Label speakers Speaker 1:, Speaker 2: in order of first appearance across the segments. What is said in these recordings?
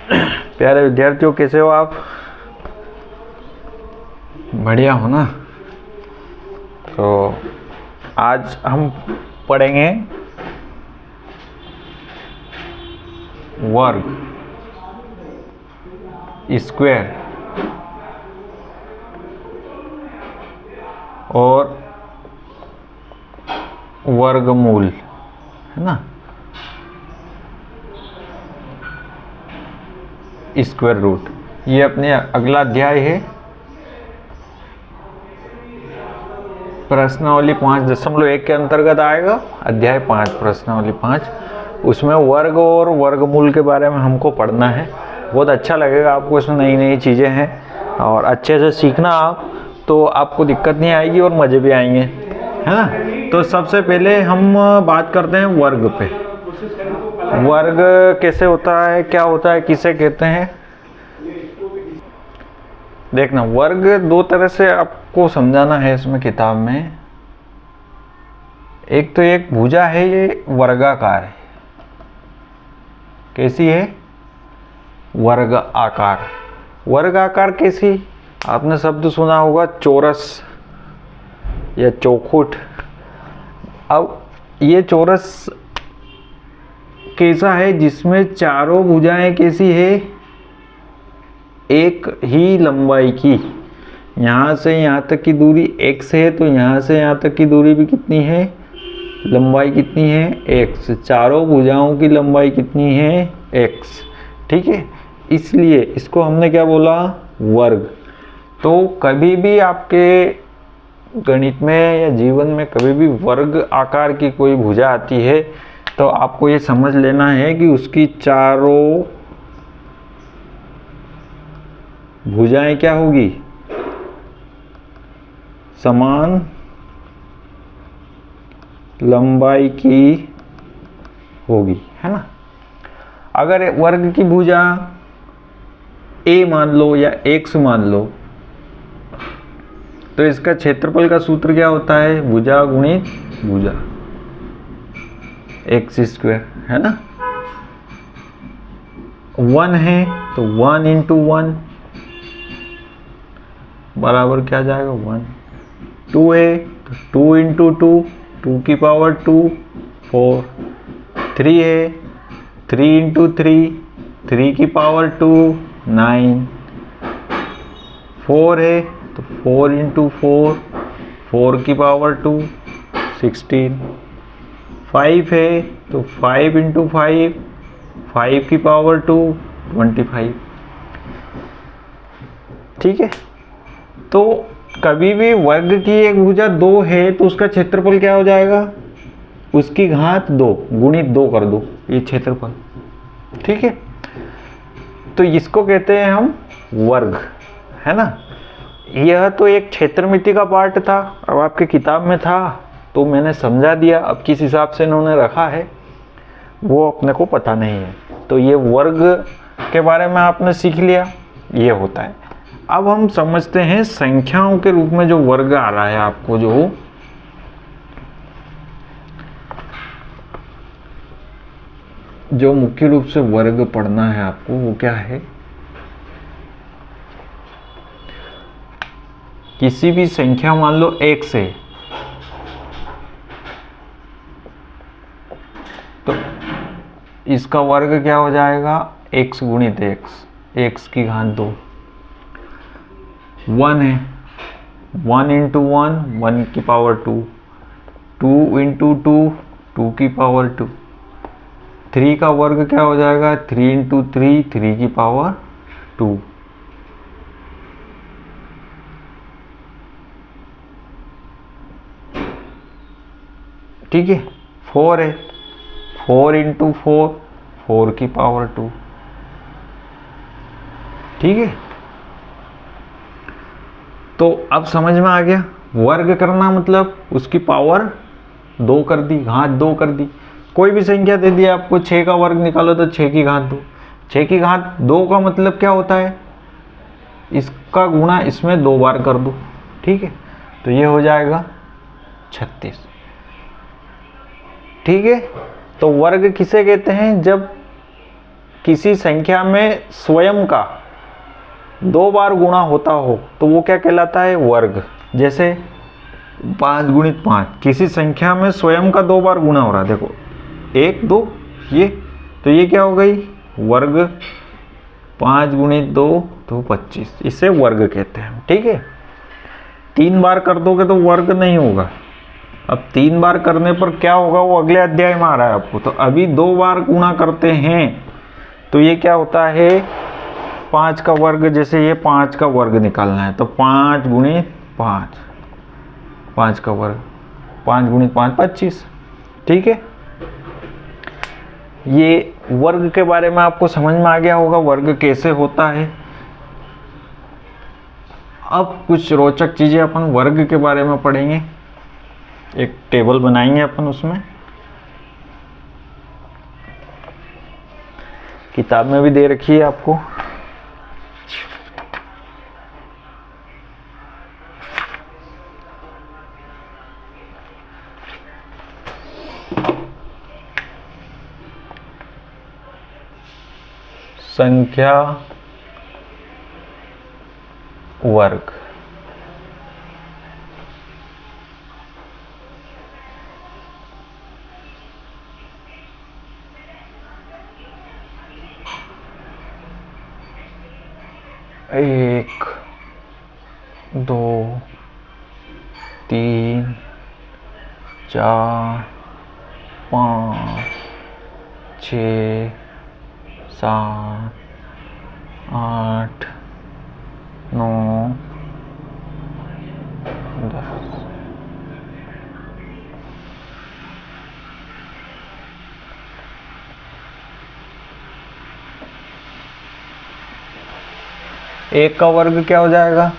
Speaker 1: प्यारे विद्यार्थियों, कैसे हो आप? बढ़िया हो ना? तो आज हम पढ़ेंगे वर्ग, स्क्वायर और वर्गमूल, है ना। स्क्वायर रूट, ये अपने अगला अध्याय है। प्रश्नावली 5.1 के अंतर्गत आएगा अध्याय 5, प्रश्नावली 5। उसमें वर्ग और वर्गमूल के बारे में हमको पढ़ना है। बहुत अच्छा लगेगा आपको, इसमें नई नई चीज़ें हैं और अच्छे से सीखना आप, तो आपको दिक्कत नहीं आएगी और मज़े भी आएंगे, है ना। तो सबसे पहले हम बात करते हैं वर्ग पे। वर्ग कैसे होता है, क्या होता है, किसे कहते हैं। देखना, वर्ग दो तरह से आपको समझाना है इसमें किताब में। एक तो एक भुजा है, ये वर्गाकार है। कैसी है? वर्ग आकार। वर्ग आकार कैसी? आपने शब्द सुना होगा चौरस या चौखुट। अब ये चौरस कैसा है? जिसमें चारों भुजाएं कैसी है? एक ही लंबाई की। यहाँ से यहाँ तक की दूरी x है, तो यहाँ से यहाँ तक की दूरी भी कितनी है? लंबाई कितनी है? x। चारों भुजाओं की लंबाई कितनी है? x। ठीक है, इसलिए इसको हमने क्या बोला? वर्ग। तो कभी भी आपके गणित में या जीवन में कभी भी वर्ग आकार की कोई भुजा आती है, तो आपको ये समझ लेना है कि उसकी चारों भुजाएं क्या होगी? समान लंबाई की होगी, है ना। अगर वर्ग की भुजा a मान लो या x मान लो, तो इसका क्षेत्रफल का सूत्र क्या होता है? भुजा गुणित भुजा, x स्क्वायर, है ना। 1 है तो 1 इंटू 1 बराबर क्या जाएगा? 1। 2 है तो 2 इंटू 2, 2 की पावर 2, 4। 3 है, 3 इंटू 3, 3 की पावर 2, 9। 4 है तो 4 इंटू 4, 4 की पावर 2, 16। 5 है तो 5 इंटू 5, 5 की पावर 2, 25। ठीक है, तो कभी भी वर्ग की एक भुजा 2 है तो उसका क्षेत्रफल क्या हो जाएगा? उसकी घात 2 गुणित 2 कर दो, ये क्षेत्रफल। ठीक है, तो इसको कहते हैं हम वर्ग, है ना। यह तो एक क्षेत्रमिति का पार्ट था, अब आपके किताब में था तो मैंने समझा दिया। अब किस हिसाब से इन्होंने रखा है वो अपने को पता नहीं है। तो ये वर्ग के बारे में आपने सीख लिया, ये होता है। अब हम समझते हैं संख्याओं के रूप में जो वर्ग आ रहा है आपको, जो मुख्य रूप से वर्ग पढ़ना है आपको, वो क्या है? किसी भी संख्या मान लो x है, तो इसका वर्ग क्या हो जाएगा? x गुणित x, x की घात 2। 1 है, 1 इंटू 1, 1 की पावर 2, 2 इंटू 2, 2 की पावर 2। 3 का वर्ग क्या हो जाएगा? 3 इंटू 3, 3 की पावर 2। ठीक है, 4 है, 4 इंटू 4, 4 की पावर 2। ठीक है, तो अब समझ में आ गया। वर्ग करना मतलब उसकी पावर 2 कर दी, घात 2 कर दी। कोई भी संख्या दे दी आपको, 6 का वर्ग निकालो तो 6 की घात 2। 6 की घात 2 का मतलब क्या होता है? इसका गुणा इसमें 2 बार कर दो। ठीक है, तो ये हो जाएगा 36। ठीक है, तो वर्ग किसे कहते हैं? जब किसी संख्या में स्वयं का 2 बार गुणा होता हो तो वो क्या कहलाता है? वर्ग। जैसे 5 गुणित 5, किसी संख्या में स्वयं का 2 बार गुणा हो रहा है। देखो 1 2 ये, तो ये क्या हो गई? वर्ग। 5 गुणित 2 तो 25, इसे वर्ग कहते हैं। ठीक है, 3 बार कर दोगे तो वर्ग नहीं होगा। अब 3 बार करने पर क्या होगा वो अगले अध्याय में आ रहा है आपको। तो अभी 2 बार गुणा करते हैं तो ये क्या होता है? 5 का वर्ग। जैसे ये 5 का वर्ग निकालना है तो 5 गुणित 5, 5 का वर्ग, 5 गुणित 5 25। ठीक है, ये वर्ग के बारे में आपको समझ में आ गया होगा, वर्ग कैसे होता है। अब कुछ रोचक चीजें अपन वर्ग के बारे में पढ़ेंगे। एक टेबल बनाएंगे अपन, उसमें किताब में भी दे रखी है आपको। संख्या वर्ग। एक, 2, 3, 4, 5, 6, 7, 8, 9, 10। एक का वर्ग क्या हो जाएगा?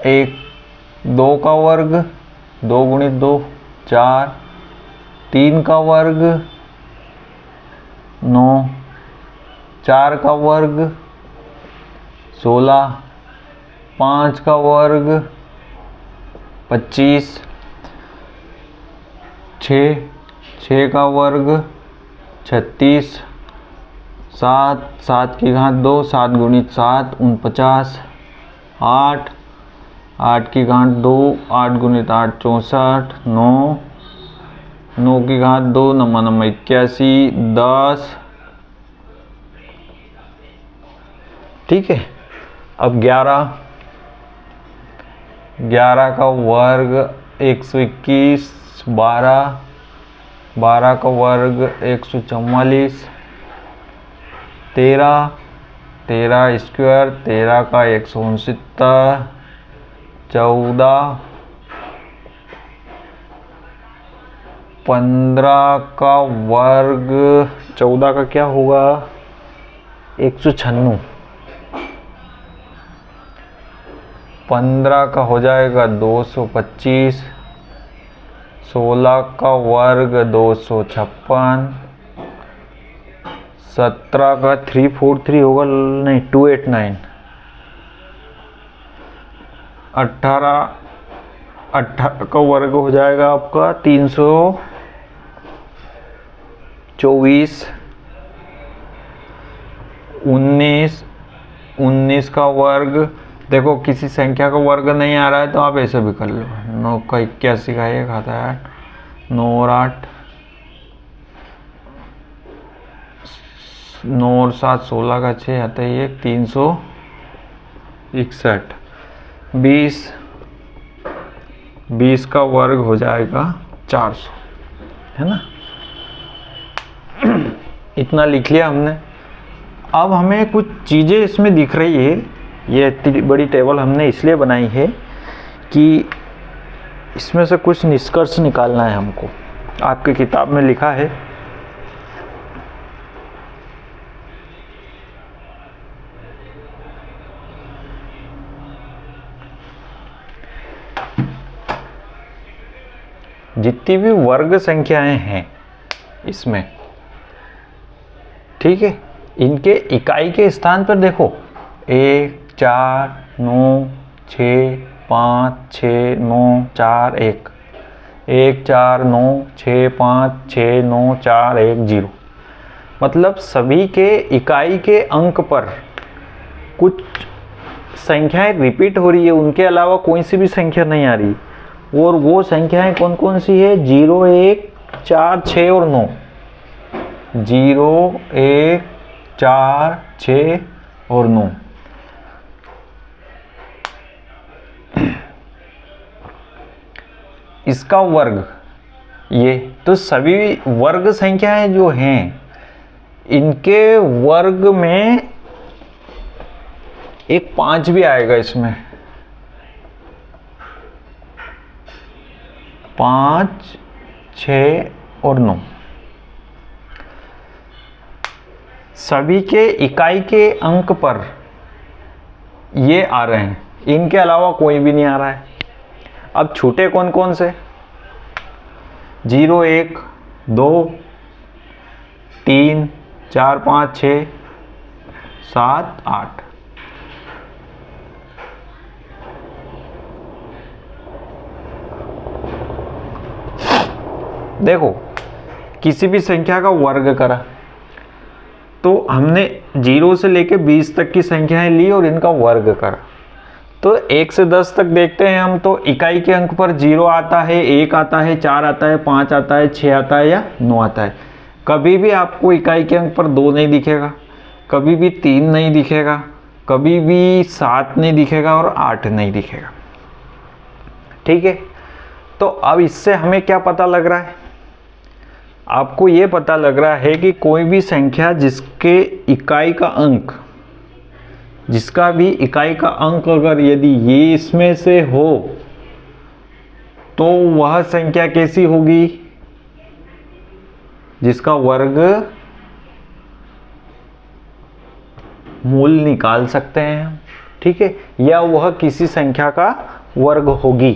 Speaker 1: 1, 2 का वर्ग, 2 गुणित 2 4, 3 का वर्ग 9, 4 का वर्ग 16, 5 का वर्ग 25, 6 का वर्ग 36, 7 की घात 2, 7 गुणित 7 49, 8 की घात 2, 8 गुणित 8 64, 9 की घात 2 9 9 81, 10। ठीक है, अब 11 का वर्ग 121, 12 का वर्ग 144, 13 स्क्वायर 13 का 169, 14, 15 का वर्ग 14 का क्या होगा? 196। 15 का हो जाएगा 225, 16 का वर्ग 256, 17 का 343 होगा, नहीं 289, 18 का वर्ग हो जाएगा आपका 324, 19 का वर्ग। देखो किसी संख्या का वर्ग नहीं आ रहा है तो आप ऐसे भी कर लो। 9 का 81 का 1 आता है 8, 9 और 8, 9 और 7 16 का 6 आता है 1, 361। 20 का वर्ग हो जाएगा 400, है ना। इतना लिख लिया हमने। अब हमें कुछ चीज़ें इसमें दिख रही है। ये इतनी बड़ी टेबल हमने इसलिए बनाई है कि इसमें से कुछ निष्कर्ष निकालना है हमको। आपकी किताब में लिखा है जितनी भी वर्ग संख्याएं हैं इसमें, ठीक है, इनके इकाई के स्थान पर देखो 1 4 9 6 5 6 9 4 1, 1 4 9 6 5 6 9 4 1 0। मतलब सभी के इकाई के अंक पर कुछ संख्याएं रिपीट हो रही है, उनके अलावा कोई सी भी संख्या नहीं आ रही। और वो संख्याएं कौन कौन सी है? 0 1 4 6 और 9। 0 1 4 6 और 9। इसका वर्ग, ये तो सभी वर्ग संख्याएं जो हैं इनके वर्ग में एक 5 भी आएगा इसमें। 5 6 और 9 सभी के इकाई के अंक पर ये आ रहे हैं, इनके अलावा कोई भी नहीं आ रहा है। अब छूटे कौन कौन से? 0 1 2 3 4 5 6 7 8। देखो, किसी भी संख्या का वर्ग करा तो हमने 0 से लेके 20 तक की संख्याएं ली और इनका वर्ग करा। तो 1 से 10 तक देखते हैं हम, तो इकाई के अंक पर 0 आता है, 1 आता है, 4 आता है, 5 आता है, 6 आता है या 9 आता है। कभी भी आपको इकाई के अंक पर 2 नहीं दिखेगा, कभी भी 3 नहीं दिखेगा, कभी भी 7 नहीं दिखेगा और 8 नहीं दिखेगा। ठीक है, तो अब इससे हमें क्या पता लग रहा है? आपको ये पता लग रहा है कि कोई भी संख्या जिसके इकाई का अंक, जिसका भी इकाई का अंक अगर यदि ये इसमें से हो तो वह संख्या कैसी होगी? जिसका वर्ग मूल निकाल सकते हैं हम। ठीक है, या वह किसी संख्या का वर्ग होगी।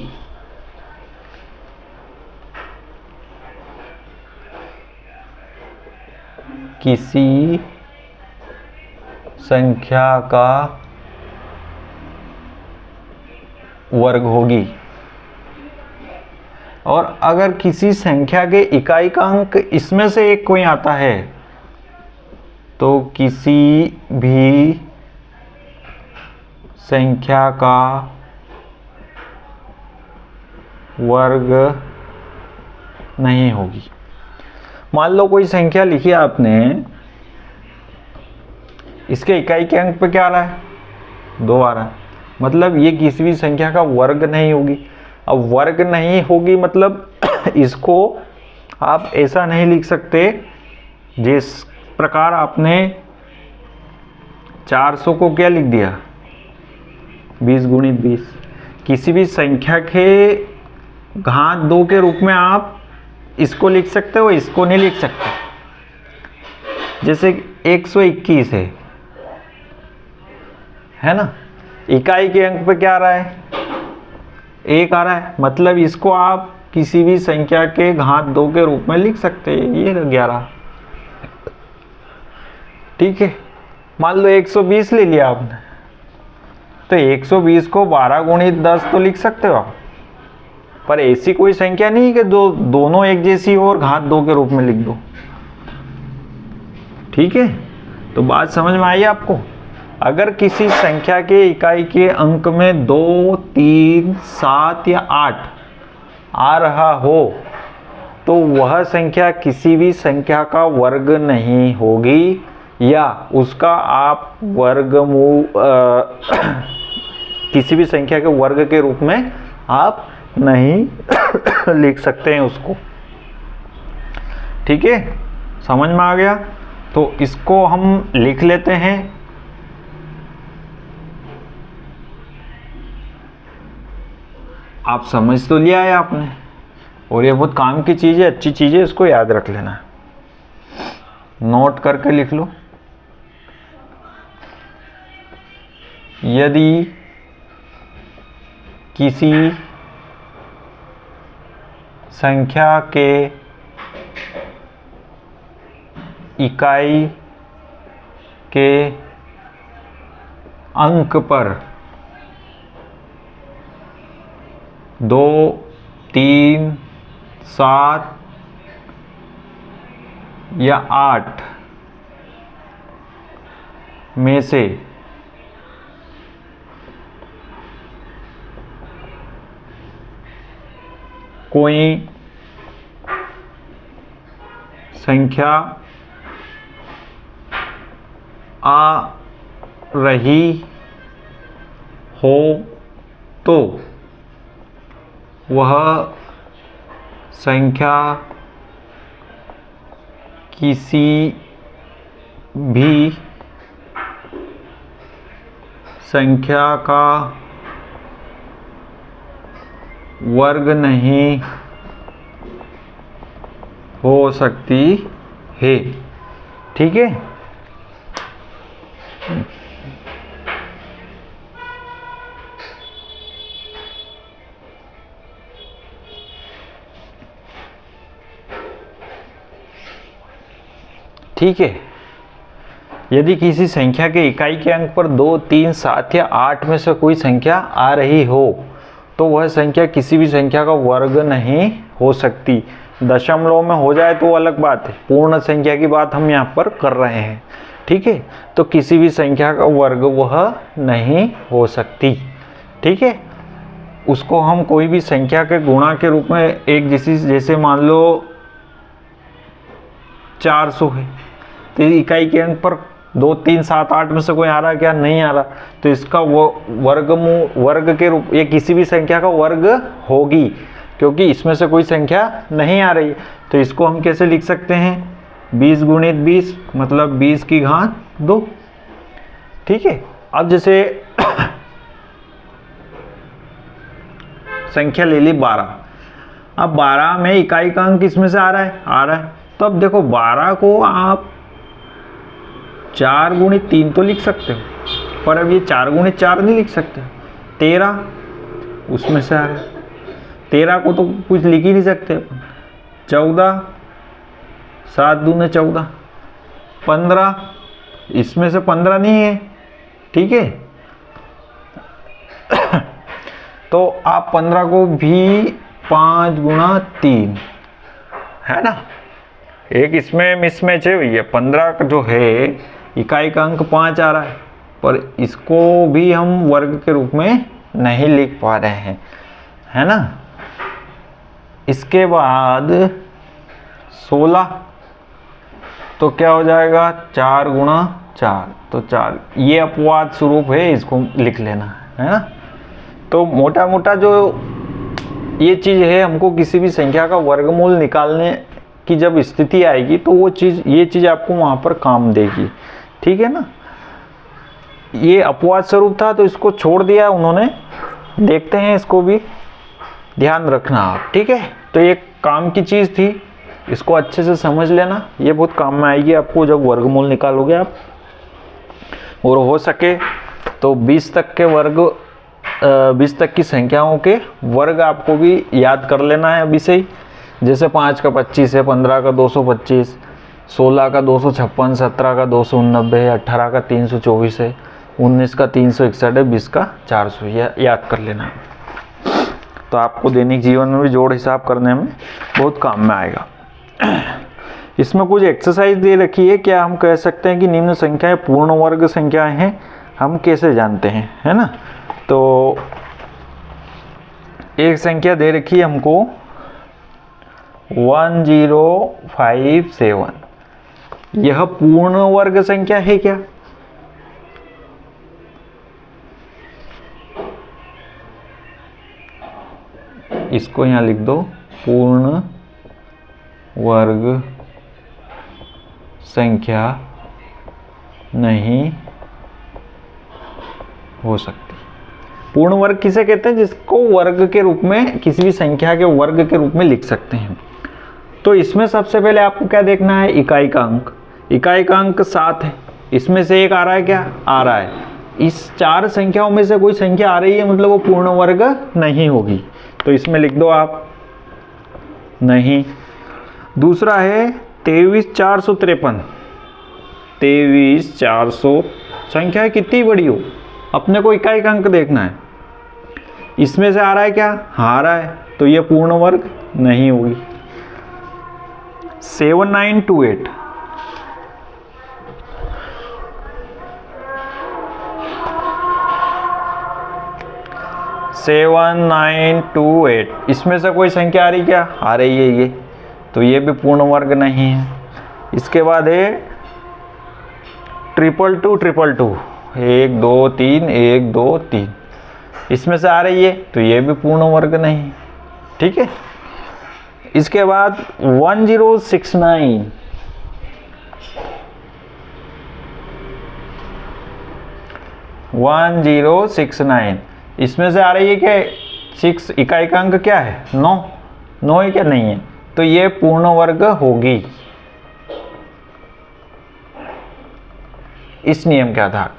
Speaker 1: किसी संख्या का वर्ग होगी। और अगर किसी संख्या के इकाई का अंक इसमें से एक कोई आता है तो किसी भी संख्या का वर्ग नहीं होगी। मान लो कोई संख्या लिखी आपने, इसके इकाई के अंक पे क्या आ रहा है? 2 आ रहा है, मतलब ये किसी भी संख्या का वर्ग नहीं होगी। अब वर्ग नहीं होगी मतलब इसको आप ऐसा नहीं लिख सकते जिस प्रकार आपने 400 को क्या लिख दिया? 20 गुणित 20। किसी भी संख्या के घात 2 के रूप में आप इसको लिख सकते हो, इसको नहीं लिख सकते। जैसे 121 है ना, इकाई के अंक पे क्या आ रहा है? 1 आ रहा है, मतलब इसको आप किसी भी संख्या के घात 2 के रूप में लिख सकते हैं। ये 11। ठीक है, मान लो 120 ले लिया आपने, तो 120 को 12 गुणित 10 तो लिख सकते हो आप, पर ऐसी कोई संख्या नहीं कि दोनों एक जैसी हो और घात 2 के रूप में लिख दो। ठीक है, तो बात समझ में आई आपको? अगर किसी संख्या के इकाई के अंक में 2 3 7 या 8 आ रहा हो तो वह संख्या किसी भी संख्या का वर्ग नहीं होगी, या उसका आप वर्गमूल किसी भी संख्या के वर्ग के रूप में आप नहीं लिख सकते हैं उसको। ठीक है, समझ में आ गया? तो इसको हम लिख लेते हैं। आप समझ तो लिया है आपने, और ये बहुत काम की चीज़ है, अच्छी चीज़ है, इसको याद रख लेना, नोट करके लिख लो। यदि किसी संख्या के इकाई के अंक पर 2 3 7 या 8 में से कोई संख्या आ रही हो तो वह संख्या किसी भी संख्या का वर्ग नहीं हो सकती है। ठीक है, ठीक है। यदि किसी संख्या के इकाई के अंक पर 2, 3, 7 या 8 में से कोई संख्या आ रही हो तो वह संख्या किसी भी संख्या का वर्ग नहीं हो सकती। दशमलव में हो जाए तो अलग बात है, पूर्ण संख्या की बात हम यहाँ पर कर रहे हैं। ठीक है, तो किसी भी संख्या का वर्ग वह नहीं हो सकती। ठीक है, उसको हम कोई भी संख्या के गुणा के रूप में एक जैसे मान लो 400 है, तो इकाई के अंक पर 2, 3, 7, 8 में से कोई आ रहा है क्या? नहीं आ रहा, तो इसका वो वर्ग के रूप, ये किसी भी संख्या का वर्ग होगी क्योंकि इसमें से कोई संख्या नहीं आ रही। तो इसको हम कैसे लिख सकते हैं? 20 गुणित 20 मतलब 20 की घात 2। ठीक है, अब जैसे संख्या ले ली 12। अब 12 में इकाई का अंक किसमें से आ रहा है? तो अब देखो 12 को आप 4 गुणित 3 तो लिख सकते हो, पर अब ये 4 गुणित 4 नहीं लिख सकते। 13 उसमें से आ रहा है, 13 को तो कुछ लिख ही नहीं सकते। 14, 7 दूने 14, 15 इसमें से 15 नहीं है। ठीक है, तो आप 15 को भी 5 गुणा 3 है ना, एक इसमें मिसमैच है भैया। 15 जो है इकाई का अंक 5 आ रहा है, पर इसको भी हम वर्ग के रूप में नहीं लिख पा रहे हैं, है ना। इसके बाद 16 तो क्या हो जाएगा? 4 गुणा 4 तो 4, ये अपवाद स्वरूप है, इसको लिख लेना है ना। तो मोटा मोटा जो ये चीज़ है, हमको किसी भी संख्या का वर्गमूल निकालने की जब स्थिति आएगी तो वो चीज़, ये चीज़ आपको वहाँ पर काम देगी। ठीक है ना, ये अपवाद स्वरूप था तो इसको छोड़ दिया उन्होंने, देखते हैं इसको भी ध्यान रखना आप। ठीक है, तो ये काम की चीज़ थी, इसको अच्छे से समझ लेना, ये बहुत काम में आएगी आपको जब वर्गमूल निकालोगे आप। और हो सके तो 20 तक के वर्ग 20 तक की संख्याओं के वर्ग आपको भी याद कर लेना है अभी से ही। जैसे 5 का 25 है, 15 का 225, 16 का 256, 17 का 289 है, 18 का 324 है, 19 का 361 है, 20 का 400 याद कर लेना है। तो आपको दैनिक जीवन में भी जोड़ हिसाब करने में बहुत काम में आएगा। इसमें कुछ एक्सरसाइज दे रखी है, क्या हम कह सकते हैं कि निम्न संख्याएं पूर्ण वर्ग संख्याएं हैं? हम कैसे जानते हैं, है ना। तो एक संख्या दे रखी है हमको 1057, यह पूर्ण वर्ग संख्या है क्या? इसको यहां लिख दो, पूर्ण वर्ग संख्या नहीं हो सकती। पूर्ण वर्ग किसे कहते हैं? जिसको वर्ग के रूप में, किसी भी संख्या के वर्ग के रूप में लिख सकते हैं। तो इसमें सबसे पहले आपको क्या देखना है? इकाई का अंक। इकाई का अंक 7 है, इसमें से एक आ रहा है क्या? आ रहा है। इस 4 संख्याओं में से कोई संख्या आ रही है मतलब वो पूर्ण वर्ग नहीं होगी, तो इसमें लिख दो आप नहीं। दूसरा है 23,453। 23,400 संख्या कितनी बड़ी हो, अपने को इकाई का अंक देखना है। इसमें से आ रहा है क्या? हाँ आ रहा है, तो ये पूर्ण वर्ग नहीं होगी। 7928 7928 इसमें से कोई संख्या आ रही क्या? आ रही है ये, तो ये भी पूर्ण वर्ग नहीं है। इसके बाद है 222 1 2 3 1 2 3 इसमें से आ रही है, तो ये भी पूर्ण वर्ग नहीं। ठीक है, इसके बाद 1069 1069 इसमें से आ रही है क्या? 6 इकाई का अंक क्या है? 9 है क्या? नहीं है, तो ये पूर्ण वर्ग होगी इस नियम के आधार।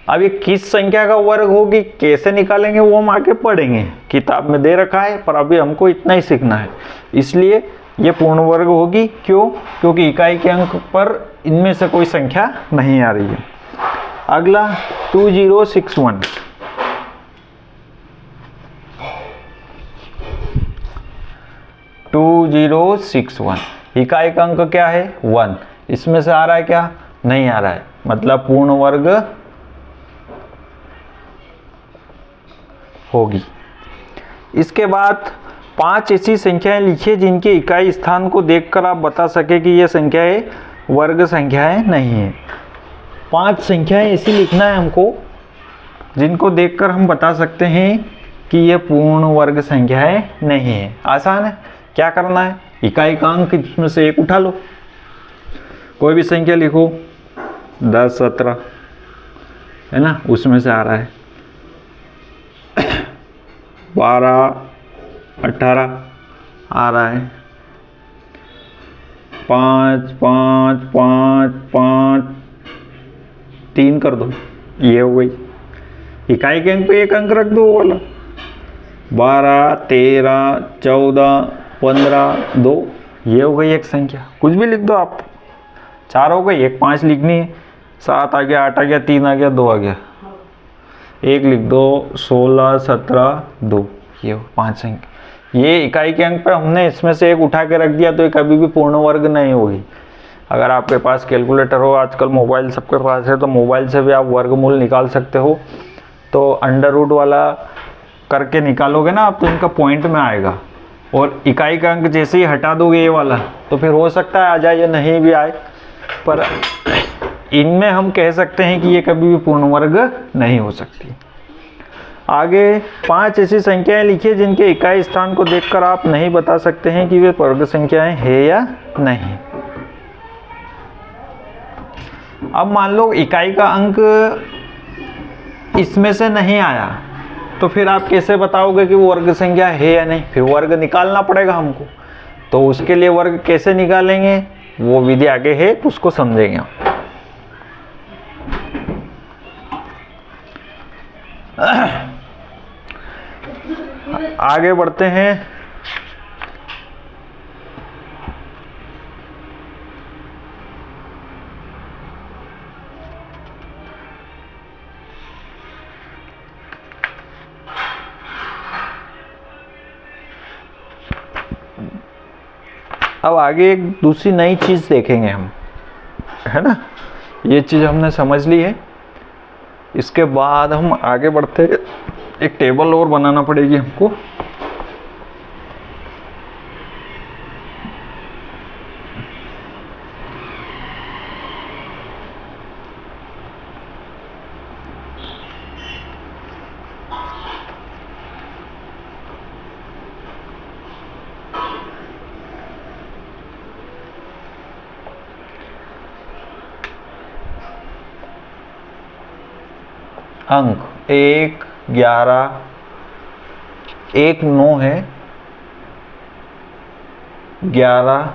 Speaker 1: अब ये किस संख्या का वर्ग होगी, कैसे निकालेंगे, वो हम आगे पढ़ेंगे, किताब में दे रखा है, पर अभी हमको इतना ही सीखना है। इसलिए ये पूर्ण वर्ग होगी। क्यों? क्योंकि इकाई के अंक पर इनमें से कोई संख्या नहीं आ रही है। अगला 2061 2061 इकाई का अंक क्या है? 1। इसमें से आ रहा है क्या? नहीं आ रहा है, मतलब पूर्ण वर्ग होगी। इसके बाद 5 ऐसी संख्याएं लिखिए जिनके इकाई स्थान को देखकर आप बता सके कि ये संख्याएं वर्ग संख्याएं नहीं है। 5 संख्याएं ऐसी लिखना है हमको जिनको देखकर हम बता सकते हैं कि ये पूर्ण वर्ग संख्याएं नहीं है। आसान है। क्या करना है? इकाई का अंक इसमें से एक उठा लो, कोई भी संख्या लिखो, 10 17 है ना, उसमें से आ रहा है 12 18 आ रहा है, 5 5 5 5 3 कर दो, ये हो गई। इकाई के अंक पे एक अंक रख दो वाला, 12 13 14 15 2, ये हो गई एक संख्या। कुछ भी लिख दो आप, 4 हो गई, एक 5 लिखनी है, 7 आ गया, 8 आ गया, 3 आ गया, 2 आ गया, 1 लिख दो, 16 17 2, ये 5 संख्या। ये इकाई के अंक पे हमने इसमें से एक उठा के रख दिया, तो ये कभी भी पूर्ण वर्ग नहीं होगी। अगर आपके पास कैलकुलेटर हो, आजकल मोबाइल सबके पास है, तो मोबाइल से भी आप वर्गमूल निकाल सकते हो। तो अंडर रूट वाला करके निकालोगे ना आप, तो इनका पॉइंट में आएगा। और इकाई का अंक जैसे ही हटा दोगे ये वाला, तो फिर हो सकता है आ जाए या नहीं भी आए, पर इनमें हम कह सकते हैं कि ये कभी भी पूर्ण वर्ग नहीं हो सकती। आगे 5 ऐसी संख्याएं लिखिए जिनके इकाई स्थान को देखकर आप नहीं बता सकते हैं कि वे वर्ग संख्याएं हैं या नहीं। अब मान लो इकाई का अंक इसमें से नहीं आया, तो फिर आप कैसे बताओगे कि वो वर्ग संख्या है या नहीं? फिर वर्ग निकालना पड़ेगा हमको। तो उसके लिए वर्ग कैसे निकालेंगे, वो विधि आगे है, तो उसको समझेंगे हम। आगे बढ़ते हैं। अब आगे एक दूसरी नई चीज देखेंगे हम, है ना। ये चीज हमने समझ ली है। इसके बाद हम आगे बढ़ते, एक टेबल और बनाना पड़ेगी हमको। अंक 1 11 1 9 है, 11,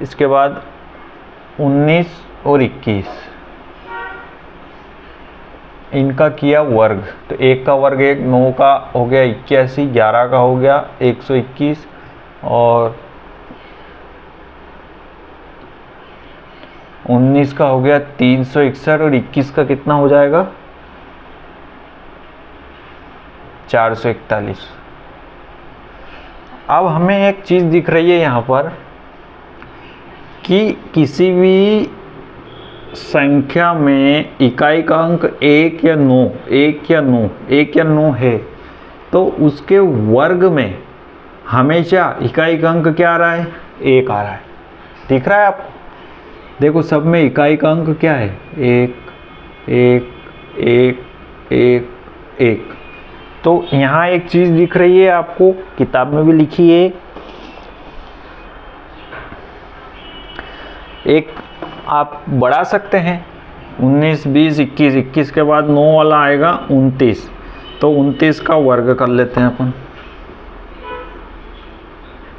Speaker 1: इसके बाद 19 और 21, इनका किया वर्ग। तो 1 का वर्ग 1, 9 का हो गया 81, 11 का हो गया 121 और 19 का हो गया 361 और 21 का कितना हो जाएगा 441। अब हमें एक चीज दिख रही है यहाँ पर कि किसी भी संख्या में इकाई का अंक 1 या 9 है तो उसके वर्ग में हमेशा इकाई का अंक क्या आ रहा है? 1 आ रहा है। दिख रहा है आपको? देखो सब में इकाई का अंक क्या है? 1 1 1 1 1। तो यहाँ एक चीज दिख रही है आपको, किताब में भी लिखी है, एक आप बढ़ा सकते हैं 19 20 21, 21 के बाद 9 वाला आएगा 29, तो 29 का वर्ग कर लेते हैं अपन।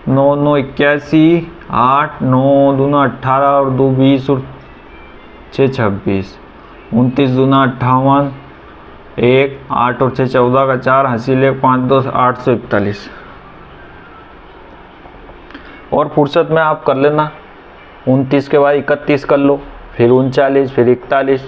Speaker 1: 9 9 81, 8 9 दूना 18 और 2 20 और 6 26, 29 दूना 58, 1 8 और 6 14 का 4, हासिल 1 5 2 841। और फुर्सत में आप कर लेना, 29 के बाद 31 कर लो, फिर 39, फिर 41,